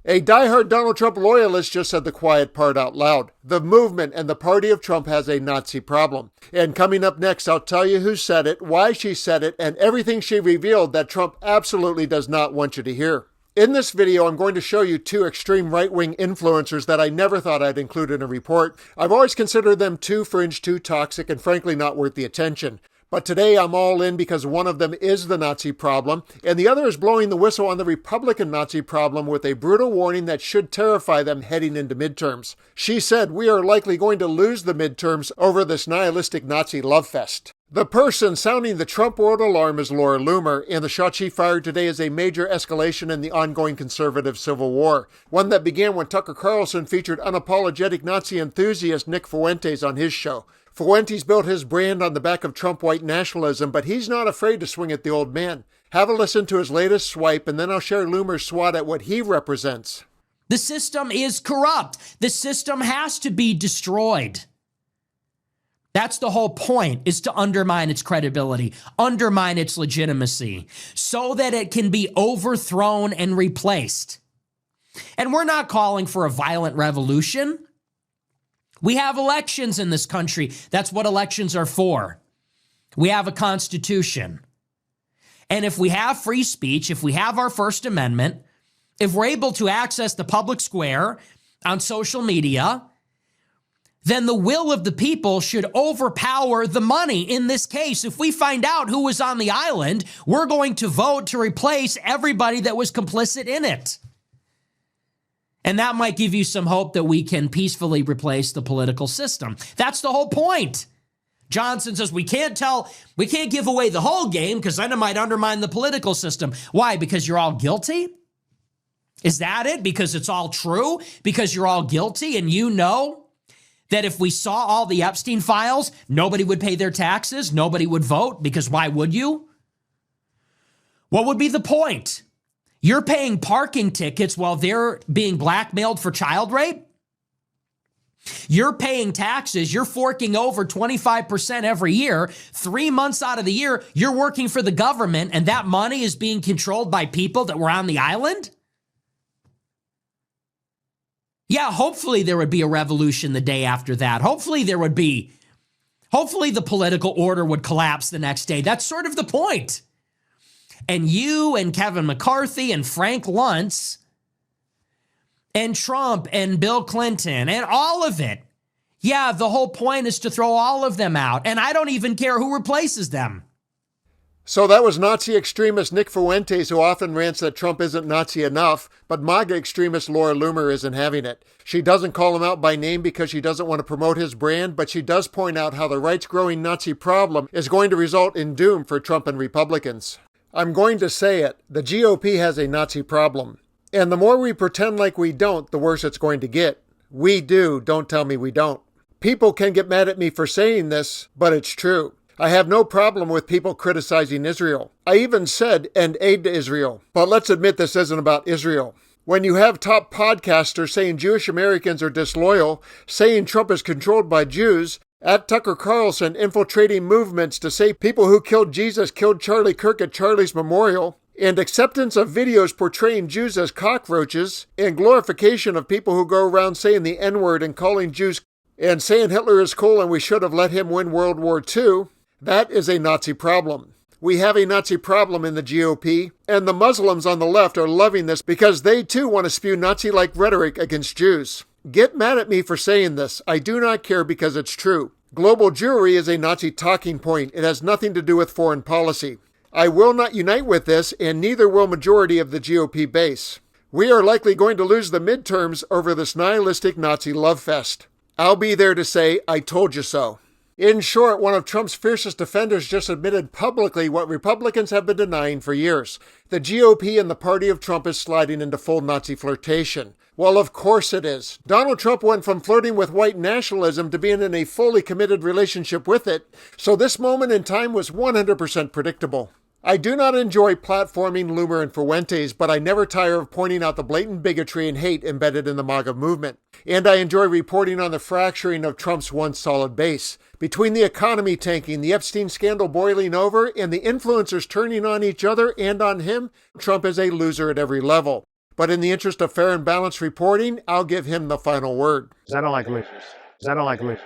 A diehard Donald Trump loyalist just said the quiet part out loud. The movement and the party of Trump has a Nazi problem. And coming up next, I'll tell you who said it, why she said it, and everything she revealed that Trump absolutely does not want you to hear. In this video, I'm going to show you two extreme right-wing influencers that I never thought I'd include in a report. I've always considered them too fringe, too toxic, and frankly not worth the attention. But today I'm all in because one of them is the Nazi problem, and the other is blowing the whistle on the Republican Nazi problem with a brutal warning that should terrify them heading into midterms. She said, "We are likely going to lose the midterms over this nihilistic Nazi love fest." The person sounding the Trump world alarm is Loomer, and the shot she fired today is a major escalation in the ongoing conservative civil war, one that began when Tucker Carlson featured unapologetic Nazi enthusiast Nick Fuentes on his show. Fuentes built his brand on the back of Trump white nationalism, but he's not afraid to swing at the old man. Have a listen to his latest swipe, and then I'll share Loomer's swat at what he represents. The system is corrupt. The system has to be destroyed. That's the whole point, is to undermine its credibility, undermine its legitimacy, so that it can be overthrown and replaced. And we're not calling for a violent revolution. We have elections in this country. That's what elections are for. We have a constitution. And if we have free speech, if we have our First Amendment, if we're able to access the public square on social media, then the will of the people should overpower the money. In this case, if we find out who was on the island, we're going to vote to replace everybody that was complicit in it. And that might give you some hope that we can peacefully replace the political system. That's the whole point. Johnson says we can't give away the whole game because then it might undermine the political system. Why? Because you're all guilty? Is that it? Because it's all true? Because you're all guilty and you know that if we saw all the Epstein files, nobody would pay their taxes, nobody would vote, because why would you? What would be the point? You're paying parking tickets while they're being blackmailed for child rape? You're paying taxes. You're forking over 25% every year. 3 months out of the year, you're working for the government, and that money is being controlled by people that were on the island? Yeah, hopefully there would be a revolution the day after that. Hopefully the political order would collapse the next day. That's sort of the point. And you and Kevin McCarthy and Frank Luntz and Trump and Bill Clinton and all of it. Yeah, the whole point is to throw all of them out. And I don't even care who replaces them. So that was Nazi extremist Nick Fuentes, who often rants that Trump isn't Nazi enough, but MAGA extremist Loomer isn't having it. She doesn't call him out by name because she doesn't want to promote his brand, but she does point out how the right's growing Nazi problem is going to result in doom for Trump and Republicans. I'm going to say it, the GOP has a Nazi problem. And the more we pretend like we don't, the worse it's going to get. We do, don't tell me we don't. People can get mad at me for saying this, but it's true. I have no problem with people criticizing Israel. I even said end aid to Israel. But let's admit this isn't about Israel. When you have top podcasters saying Jewish Americans are disloyal, saying Trump is controlled by Jews, at Tucker Carlson infiltrating movements to say people who killed Jesus killed Charlie Kirk at Charlie's memorial, and acceptance of videos portraying Jews as cockroaches, and glorification of people who go around saying the N-word and calling Jews and saying Hitler is cool and we should have let him win World War II, that is a Nazi problem. We have a Nazi problem in the GOP, and the Muslims on the left are loving this because they too want to spew Nazi-like rhetoric against Jews. Get mad at me for saying this. I do not care because it's true. Global Jewry is a Nazi talking point. It has nothing to do with foreign policy. I will not unite with this, and neither will majority of the GOP base. We are likely going to lose the midterms over this nihilistic Nazi love fest. I'll be there to say, I told you so. In short, one of Trump's fiercest defenders just admitted publicly what Republicans have been denying for years. The GOP and the party of Trump is sliding into full Nazi flirtation. Well, of course it is. Donald Trump went from flirting with white nationalism to being in a fully committed relationship with it, so this moment in time was 100% predictable. I do not enjoy platforming Loomer and Fuentes, but I never tire of pointing out the blatant bigotry and hate embedded in the MAGA movement. And I enjoy reporting on the fracturing of Trump's once solid base. Between the economy tanking, the Epstein scandal boiling over, and the influencers turning on each other and on him, Trump is a loser at every level. But in the interest of fair and balanced reporting, I'll give him the final word. I don't like losers.